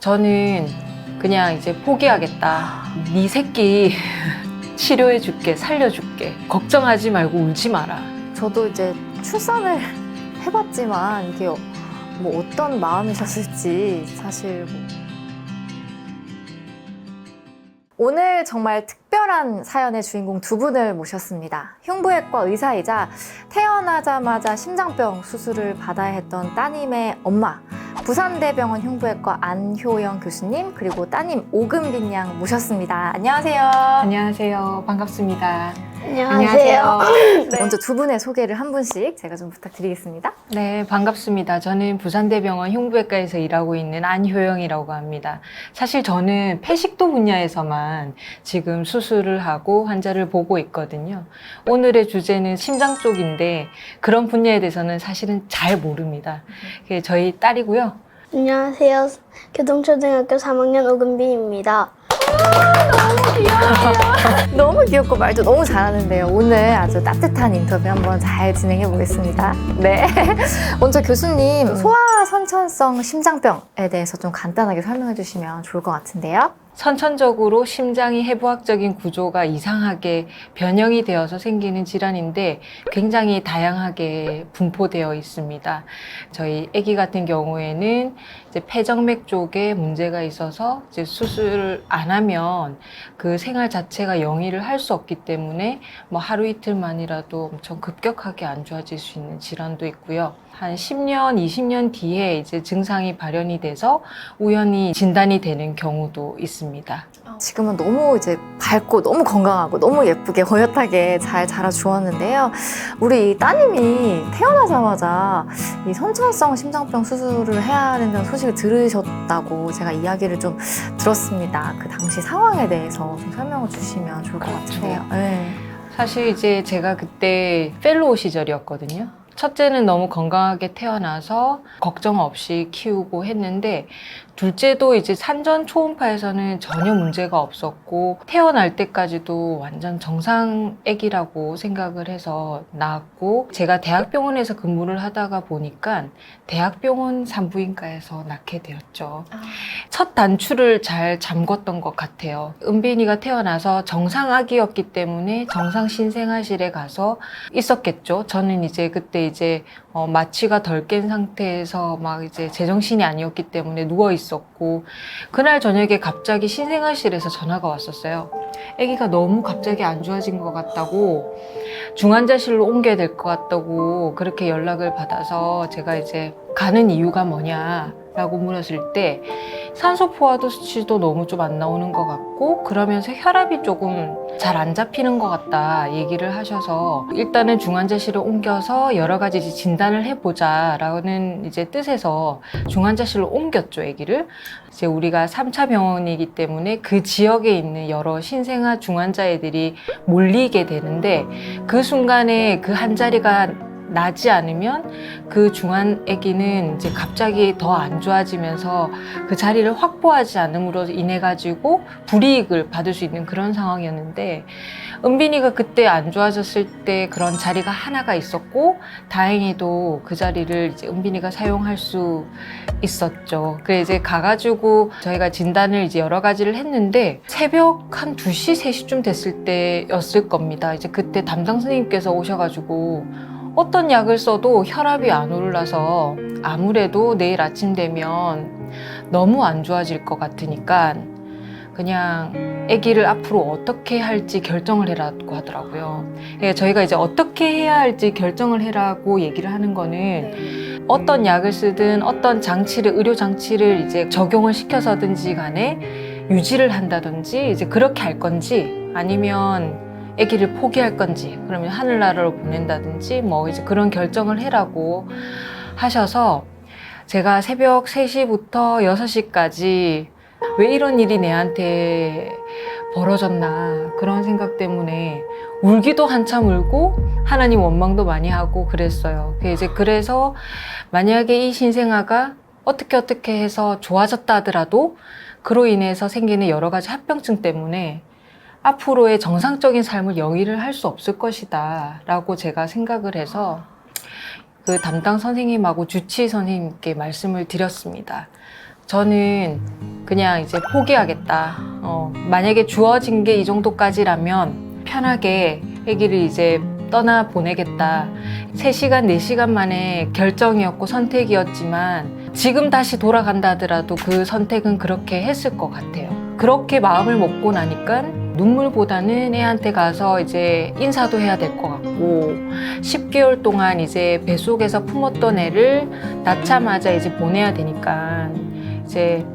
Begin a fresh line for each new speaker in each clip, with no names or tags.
저는 그냥 이제 포기하겠다. 네 새끼 치료해줄게, 살려줄게. 걱정하지 말고 울지 마라.
저도 이제 출산을 해봤지만 이게 뭐 어떤 마음이셨을지 사실 오늘 정말 특별한 사연의 주인공 두 분을 모셨습니다. 흉부외과 의사이자 태어나자마자 심장병 수술을 받아야 했던 따님의 엄마, 부산대병원 흉부외과 안효영 교수님, 그리고 따님 오금빈 양 모셨습니다. 안녕하세요.
안녕하세요. 반갑습니다.
안녕하세요.
네. 먼저 두 분의 소개를 한 분씩 제가 좀 부탁드리겠습니다.
네, 반갑습니다. 저는 부산대병원 흉부외과에서 일하고 있는 안효영이라고 합니다. 사실 저는 폐식도 분야에서만 지금 수술을 하고 환자를 보고 있거든요. 오늘의 주제는 심장 쪽인데 그런 분야에 대해서는 사실은 잘 모릅니다. 그게 저희 딸이고요.
안녕하세요. 교동초등학교 3학년 오금빈입니다.
너무 귀엽고 말도 너무 잘하는데요. 오늘 아주 따뜻한 인터뷰 한번 잘 진행해 보겠습니다. 네. 먼저 교수님, 소아선천성 심장병에 대해서 좀 간단하게 설명해 주시면 좋을 것 같은데요.
선천적으로 심장이 해부학적인 구조가 이상하게 변형이 되어서 생기는 질환인데 굉장히 다양하게 분포되어 있습니다. 저희 아기 같은 경우에는 이제 폐정맥 쪽에 문제가 있어서 이제 수술을 안 하면 그 생활 자체가 영위를 할 수 없기 때문에 뭐 하루 이틀만이라도 엄청 급격하게 안 좋아질 수 있는 질환도 있고요. 한 10년, 20년 뒤에 이제 증상이 발현이 돼서 우연히 진단이 되는 경우도 있습니다.
지금은 너무 이제 밝고 너무 건강하고 너무 예쁘게 어엿하게 잘 자라 주었는데요. 우리 이 따님이 태어나자마자 이 선천성 심장병 수술을 해야 된다는 소식을 들으셨다고 제가 이야기를 좀 들었습니다. 그 당시 상황에 대해서 좀 설명을 주시면 좋을 것 같은데요. 네.
사실 이제 제가 그때 펠로우 시절이었거든요. 첫째는 너무 건강하게 태어나서 걱정 없이 키우고 했는데 둘째도 이제 산전 초음파에서는 전혀 문제가 없었고 태어날 때까지도 완전 정상 아기라고 생각을 해서 낳았고 제가 대학병원에서 근무를 하다가 보니까 대학병원 산부인과에서 낳게 되었죠. 첫 단추를 잘 잠궜던 것 같아요. 은빈이가 태어나서 정상 아기였기 때문에 정상 신생아실에 가서 있었겠죠. 저는 이제 그때 이제 마취가 덜 깬 상태에서 막 이제 제정신이 아니었기 때문에 누워 있었고 그날 저녁에 갑자기 신생아실에서 전화가 왔었어요. 아기가 너무 갑자기 안 좋아진 것 같다고 중환자실로 옮겨야 될 것 같다고 그렇게 연락을 받아서 제가 이제 가는 이유가 뭐냐라고 물었을 때 산소 포화도 수치도 너무 좀 안 나오는 것 같고 그러면서 혈압이 조금 잘 안 잡히는 것 같다 얘기를 하셔서 일단은 중환자실을 옮겨서 여러 가지 진단을 해보자라는 이제 뜻에서 중환자실로 옮겼죠, 아기를. 이제 우리가 3차 병원이기 때문에 그 지역에 있는 여러 신생아 중환자 애들이 몰리게 되는데 그 순간에 그 한 자리가 나지 않으면 그 중환 아기는 이제 갑자기 더 안 좋아지면서 그 자리를 확보하지 않음으로 인해 가지고 불이익을 받을 수 있는 그런 상황이었는데 은빈이가 그때 안 좋아졌을 때 그런 자리가 하나가 있었고 다행히도 그 자리를 이제 은빈이가 사용할 수 있었죠. 그래 이제 가가지고 저희가 진단을 이제 여러 가지를 했는데 새벽 한 2시, 3시쯤 됐을 때였을 겁니다. 이제 그때 담당 선생님께서 오셔가지고 어떤 약을 써도 혈압이 안 올라서 아무래도 내일 아침 되면 너무 안 좋아질 것 같으니까 그냥 아기를 앞으로 어떻게 할지 결정을 해라고 하더라고요. 저희가 이제 어떻게 해야 할지 결정을 해라고 얘기를 하는 거는 어떤 약을 쓰든 어떤 장치를, 의료 장치를 이제 적용을 시켜서든지 간에 유지를 한다든지 이제 그렇게 할 건지 아니면 아기를 포기할 건지 그러면 하늘나라로 보낸다든지 뭐 이제 그런 결정을 해라고 하셔서 제가 새벽 3시부터 6시까지 왜 이런 일이 내한테 벌어졌나 그런 생각 때문에 울기도 한참 울고 하나님 원망도 많이 하고 그랬어요. 그래서 만약에 이 신생아가 어떻게 해서 좋아졌다 하더라도 그로 인해서 생기는 여러 가지 합병증 때문에 앞으로의 정상적인 삶을 영위를 할 수 없을 것이다 라고 제가 생각을 해서 그 담당 선생님하고 주치 선생님께 말씀을 드렸습니다. 저는 그냥 이제 포기하겠다. 만약에 주어진 게 이 정도까지라면 편하게 아기를 이제 떠나 보내겠다. 3시간, 4시간 만에 결정이었고 선택이었지만 지금 다시 돌아간다 하더라도 그 선택은 그렇게 했을 것 같아요. 그렇게 마음을 먹고 나니까 눈물보다는 애한테 가서 이제 인사도 해야 될 것 같고 10개월 동안 이제 뱃속에서 품었던 애를 낳자마자 이제 보내야 되니까 이제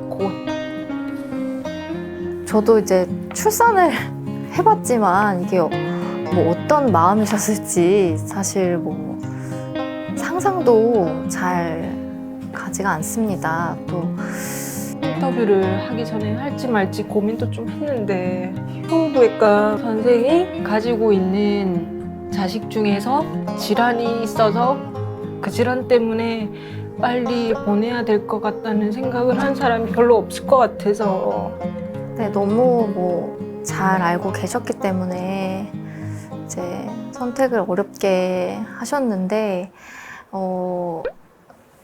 곧
저도 이제 출산을 해봤지만 이게 뭐 어떤 마음이셨을지 사실 뭐 상상도 잘 가지가 않습니다. 또
인터뷰를 하기 전에 할지 말지 고민도 좀 했는데 흉부외과 선생이 가지고 있는 자식 중에서 질환이 있어서 그 질환 때문에 빨리 보내야 될 것 같다는 생각을 한 사람이 별로 없을 것 같아서
네, 너무 뭐 잘 알고 계셨기 때문에 이제 선택을 어렵게 하셨는데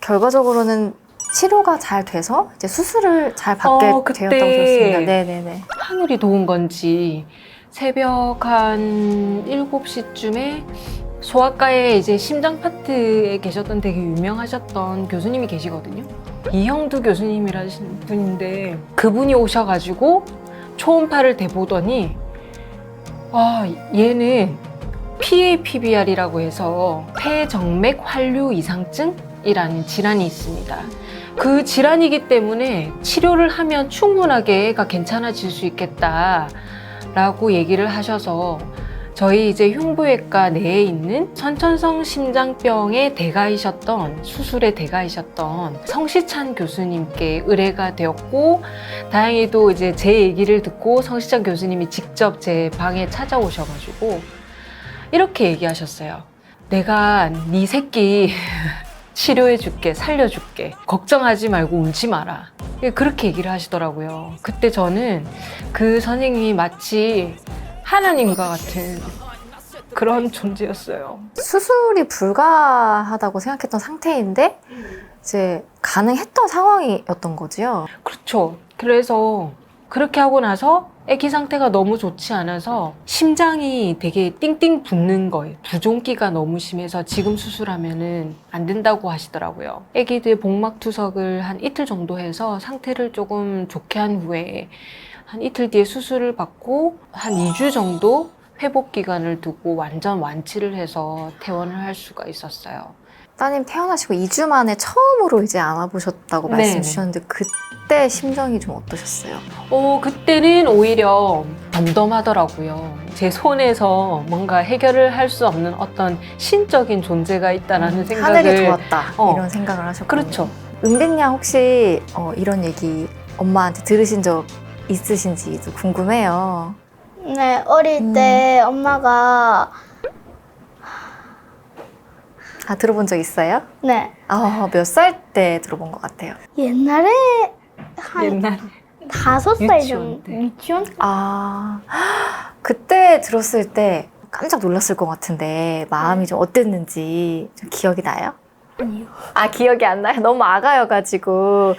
결과적으로는 치료가 잘 돼서 이제 수술을 잘 받게
그때
되었다고 들었습니다. 네네네.
하늘이 도운 건지 새벽 한 7시쯤에 소아과에 이제 심장 파트에 계셨던 되게 유명하셨던 교수님이 계시거든요. 이형두 교수님이라는 분인데 그분이 오셔가지고 초음파를 대보더니 얘는 PAPBR이라고 해서 폐정맥 환류 이상증이라는 질환이 있습니다. 그 질환이기 때문에 치료를 하면 충분하게 애가 괜찮아질 수 있겠다라고 얘기를 하셔서 저희 이제 흉부외과 내에 있는 선천성 심장병의 대가이셨던 수술의 대가이셨던 성시찬 교수님께 의뢰가 되었고 다행히도 이제 제 얘기를 듣고 성시찬 교수님이 직접 제 방에 찾아오셔가지고 이렇게 얘기하셨어요. 내가 네 새끼 치료해줄게, 살려줄게. 걱정하지 말고 울지 마라. 그렇게 얘기를 하시더라고요. 그때 저는 그 선생님이 마치 하나님과 같은 그런 존재였어요.
수술이 불가하다고 생각했던 상태인데 이제 가능했던 상황이었던 거지요.
그렇죠. 그래서 그렇게 하고 나서 아기 상태가 너무 좋지 않아서 심장이 되게 띵띵 붓는 거예요. 부종기가 너무 심해서 지금 수술하면은 안 된다고 하시더라고요. 아기들 복막 투석을 한 이틀 정도 해서 상태를 조금 좋게 한 후에 한 이틀 뒤에 수술을 받고 한 2주 정도 회복 기간을 두고 완전 완치를 해서 퇴원을 할 수가 있었어요.
따님 태어나시고 2주 만에 처음으로 이제 안아보셨다고
네.
말씀 주셨는데 그때 심정이 좀 어떠셨어요?
그때는 오히려 덤덤하더라고요. 제 손에서 뭔가 해결을 할 수 없는 어떤 신적인 존재가 있다라는 생각을.
하늘이 도왔다
어.
이런 생각을 하셨고.
그렇죠.
은빈 양 혹시 이런 얘기 엄마한테 들으신 적 있으신지도 궁금해요.
네, 어릴 때 엄마가
들어본 적 있어요?
네,
몇 살 때 들어본 것 같아요.
옛날에 한
옛날에
5살
유치원
정도
때.
유치원?
그때 들었을 때 깜짝 놀랐을 것 같은데 마음이 좀 어땠는지 좀 기억이 나요?
아니요.
기억이 안 나요? 너무 아가여가지고.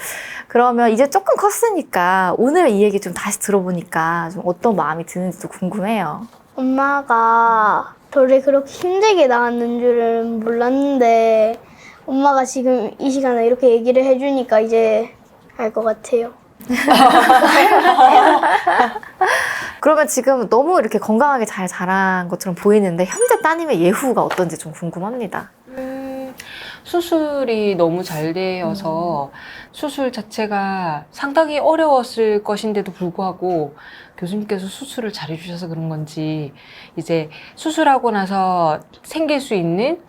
그러면 이제 조금 컸으니까 오늘 이 얘기 좀 다시 들어보니까 좀 어떤 마음이 드는지도 궁금해요.
엄마가 저를 그렇게 힘들게 낳았는 줄은 몰랐는데 엄마가 지금 이 시간에 이렇게 얘기를 해주니까 이제 알 것 같아요.
그러면 지금 너무 이렇게 건강하게 잘 자란 것처럼 보이는데 현재 따님의 예후가 어떤지 좀 궁금합니다.
수술이 너무 잘 되어서 수술 자체가 상당히 어려웠을 것인데도 불구하고 교수님께서 수술을 잘해주셔서 그런 건지 이제 수술하고 나서 생길 수 있는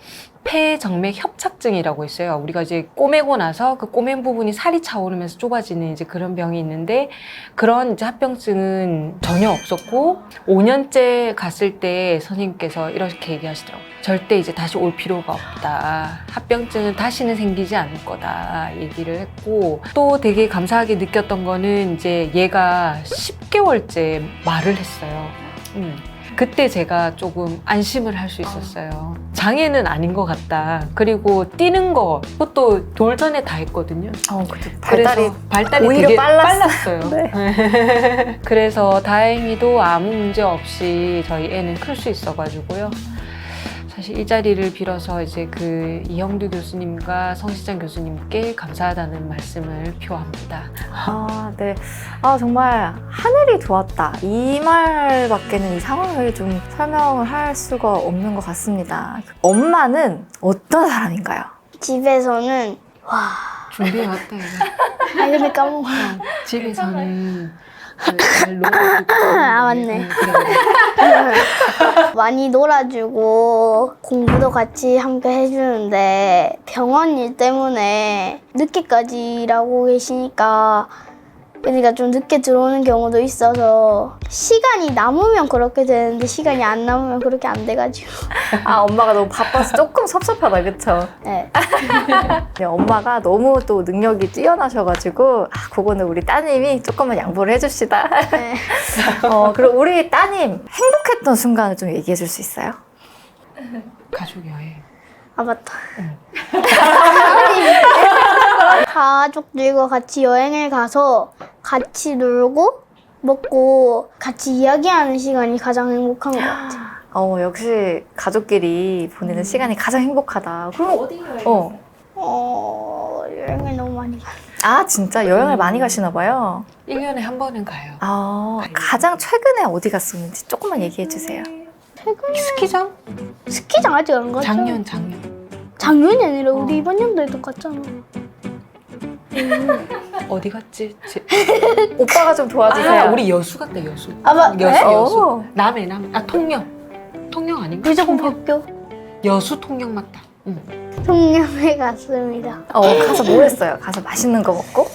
폐정맥 협착증이라고 있어요. 우리가 이제 꼬매고 나서 그 꼬맨 부분이 살이 차오르면서 좁아지는 이제 그런 병이 있는데 그런 이제 합병증은 전혀 없었고 5년째 갔을 때 선생님께서 이렇게 얘기하시더라고요. 절대 이제 다시 올 필요가 없다. 합병증은 다시는 생기지 않을 거다. 얘기를 했고 또 되게 감사하게 느꼈던 거는 이제 얘가 10개월째 말을 했어요. 그때 제가 조금 안심을 할 수 있었어요. 장애는 아닌 것 같다. 그리고 뛰는 거, 그것도 돌전에 다 했거든요.
그쵸.
그래서 발달이
오히려
되게
빨랐어요.
빨랐어요. 그래서 다행히도 아무 문제 없이 저희 애는 클 수 있어가지고요. 사실 이 자리를 빌어서 이제 그 이형두 교수님과 성시장 교수님께 감사하다는 말씀을 표합니다.
네. 정말 하늘이 도왔다. 이 말밖에는 이 상황을 좀 설명을 할 수가 없는 것 같습니다. 엄마는 어떤 사람인가요?
집에서는 와.
준비해왔다 이거.
아 근데 까먹어.
집에서는
맞네. 많이 놀아주고 공부도 같이 함께 해주는데 병원 일 때문에 늦게까지 일하고 계시니까 그러니까 좀 늦게 들어오는 경우도 있어서 시간이 남으면 그렇게 되는데 시간이 안 남으면 그렇게 안 돼가지고
엄마가 너무 바빠서 조금 섭섭하다, 그쵸?
네.
네, 엄마가 너무 또 능력이 뛰어나셔가지고 그거는 우리 따님이 조금만 양보를 해줍시다.
네.
그럼 우리 따님 행복했던 순간을 좀 얘기해 줄 수 있어요?
가족 여행.
아 맞다. 가족들과 같이 여행을 가서 같이 놀고 먹고 같이 이야기하는 시간이 가장 행복한 것 같아요.
역시 가족끼리 보내는 시간이 가장 행복하다. 그럼
어디 여행?
여행을 너무 많이 가.
진짜 여행을 많이 가시나 봐요.
1년에 한 번은 가요.
가장 최근에 어디 갔었는지 조금만 얘기해 주세요.
최근에
스키장?
스키장 아직 안 갔죠?
작년.
작년이 아니라 우리 이번 연도에도 갔잖아.
어디 갔지?
오빠가 좀 도와주세요.
우리 여수 갔다, 여수.
네?
여수. 남해. 통영. 통영 아닌가?
왜 자꾸 바뀌어?
여수 통영 맞다. 응.
통영에 갔습니다.
가서 뭐 했어요? 가서 맛있는 거 먹고?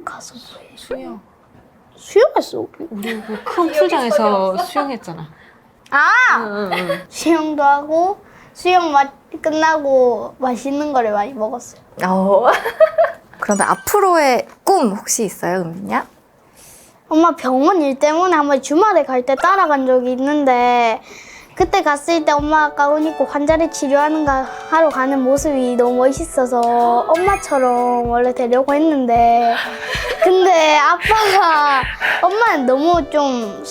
가서 뭐 해?
수영.
수영했어 우리.
우리 그 큰 풀장에서 수영했잖아. 응.
수영도 하고 수영 끝나고 맛있는 거를 많이 먹었어요.
그러면 앞으로의 꿈 혹시 있어요, 은빈이야?
엄마 병원 일 때문에 한번 주말에 갈 때 따라간 적이 있는데 그때 갔을 때 엄마가 가운 입고 환자를 하러 가는 모습이 너무 멋있어서 엄마처럼 원래 되려고 했는데 근데 엄마는 너무 좀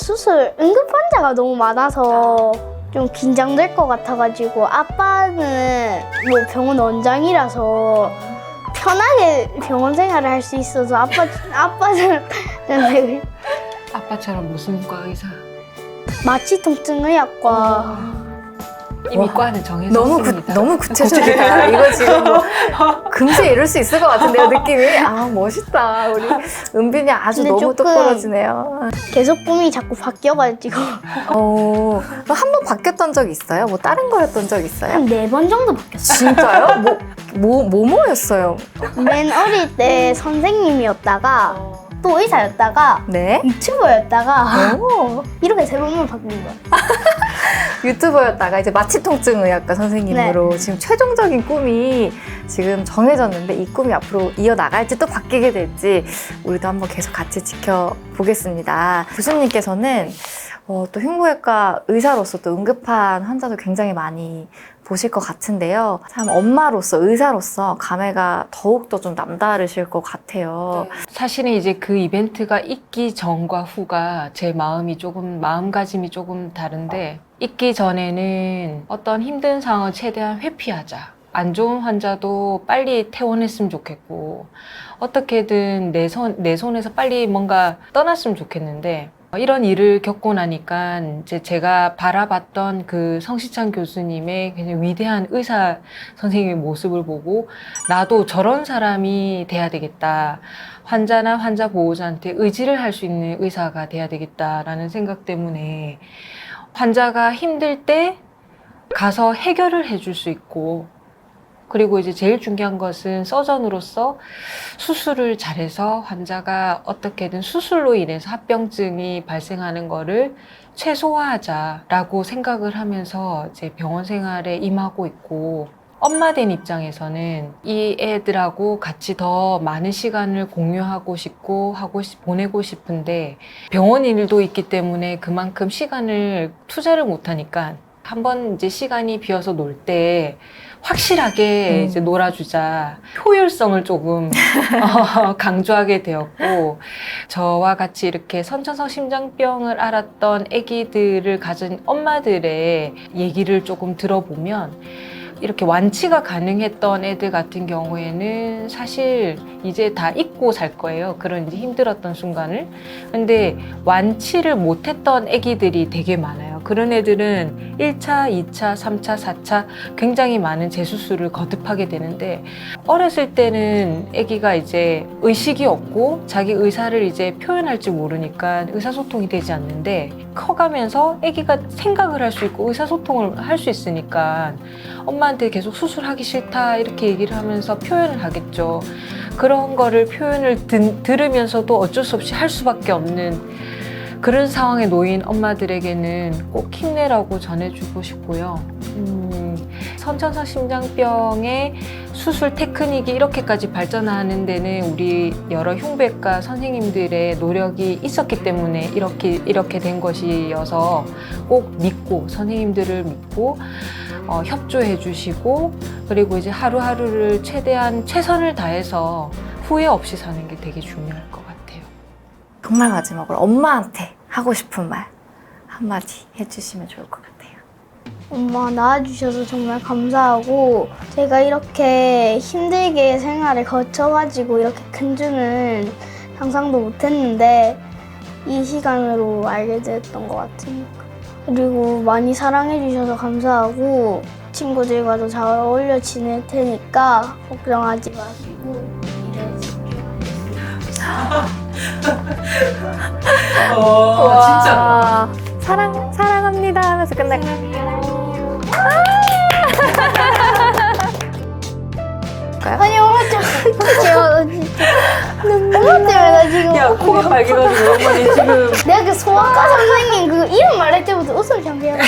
응급 환자가 너무 많아서 좀 긴장될 것 같아가지고 아빠는 뭐 병원 원장이라서 편하게 병원 생활을 할 수 있어서 아빠는
아빠처럼 무슨 과 의사?
마취통증의학과.
이미 과는 정해졌습니다.
너무 구체적이다. 이거 지금 금세 이룰 수 있을 것 같은데요, 느낌이. 멋있다. 우리 은빈이 아주
근데
너무
조금
똑부러지네요.
계속 꿈이 자꾸 바뀌어가지고
한 번 바뀌었던 적 있어요? 뭐 다른 거였던 적 있어요?
한 4번 정도 바뀌었어요.
진짜요? 뭐였어요?
맨 어릴 때 선생님이었다가 또 의사였다가
네.
유튜버였다가 이렇게 3번만 바뀐 거예요.
유튜버였다가 이제 마취통증의학과 선생님으로 지금 최종적인 꿈이 지금 정해졌는데 이 꿈이 앞으로 이어나갈지 또 바뀌게 될지 우리도 한번 계속 같이 지켜보겠습니다. 교수님께서는 또 흉부외과 의사로서 또 응급한 환자도 굉장히 많이 보실 것 같은데요. 참 엄마로서 의사로서 감회가 더욱더 좀 남다르실 것 같아요.
사실은 이제 그 이벤트가 있기 전과 후가 제 마음가짐이 조금 다른데 있기 전에는 어떤 힘든 상황을 최대한 회피하자. 안 좋은 환자도 빨리 퇴원했으면 좋겠고 어떻게든 내 손에서 빨리 뭔가 떠났으면 좋겠는데 이런 일을 겪고 나니까 이제 제가 바라봤던 그 성시창 교수님의 굉장히 위대한 의사 선생님의 모습을 보고 나도 저런 사람이 돼야 되겠다. 환자나 환자 보호자한테 의지를 할 수 있는 의사가 돼야 되겠다라는 생각 때문에 환자가 힘들 때 가서 해결을 해줄 수 있고 그리고 이제 제일 중요한 것은 서전으로서 수술을 잘해서 환자가 어떻게든 수술로 인해서 합병증이 발생하는 거를 최소화하자라고 생각을 하면서 이제 병원 생활에 임하고 있고 엄마 된 입장에서는 이 애들하고 같이 더 많은 시간을 공유하고 싶고 보내고 싶은데 병원 일도 있기 때문에 그만큼 시간을 투자를 못하니까 한번 이제 시간이 비어서 놀 때 확실하게 이제 놀아주자 효율성을 조금 강조하게 되었고, 저와 같이 이렇게 선천성 심장병을 앓았던 아기들을 가진 엄마들의 얘기를 조금 들어보면 이렇게 완치가 가능했던 애들 같은 경우에는 사실 이제 다 잊고 살 거예요. 그런 이제 힘들었던 순간을. 근데 완치를 못했던 애기들이 되게 많아요. 그런 애들은 1차, 2차, 3차, 4차 굉장히 많은 재수술을 거듭하게 되는데, 어렸을 때는 애기가 이제 의식이 없고 자기 의사를 이제 표현할 줄 모르니까 의사소통이 되지 않는데, 커가면서 애기가 생각을 할 수 있고 의사소통을 할 수 있으니까 엄마한테 계속 수술하기 싫다 이렇게 얘기를 하면서 표현을 하겠죠. 그런 거를 표현을 들으면서도 어쩔 수 없이 할 수밖에 없는 그런 상황에 놓인 엄마들에게는 꼭 힘내라고 전해주고 싶고요. 선천성 심장병의 수술 테크닉이 이렇게까지 발전하는 데는 우리 여러 흉부외과 선생님들의 노력이 있었기 때문에 이렇게 된 것이어서 꼭 믿고, 선생님들을 믿고 협조해 주시고, 그리고 이제 하루하루를 최대한 최선을 다해서 후회 없이 사는 게 되게 중요할 것 같아요.
정말 마지막으로 엄마한테 하고 싶은 말 한마디 해주시면 좋을 것 같아요.
엄마 낳아주셔서 정말 감사하고, 제가 이렇게 힘들게 생활을 거쳐가지고 이렇게 큰 줄은 상상도 못했는데 이 시간으로 알게 됐던 것 같으니까. 그리고 많이 사랑해주셔서 감사하고, 친구들과도 잘 어울려 지낼 테니까 걱정하지 마시고
진짜 사랑합니다 하면서 끝날까요?
아니 엄마 제가 진짜 엄마 때문에 나 지금
야, 코가 빨개가지고 어머니 지금
내가 그 소아과 선생님 그 이름 말할 때부터 웃음 참게 하고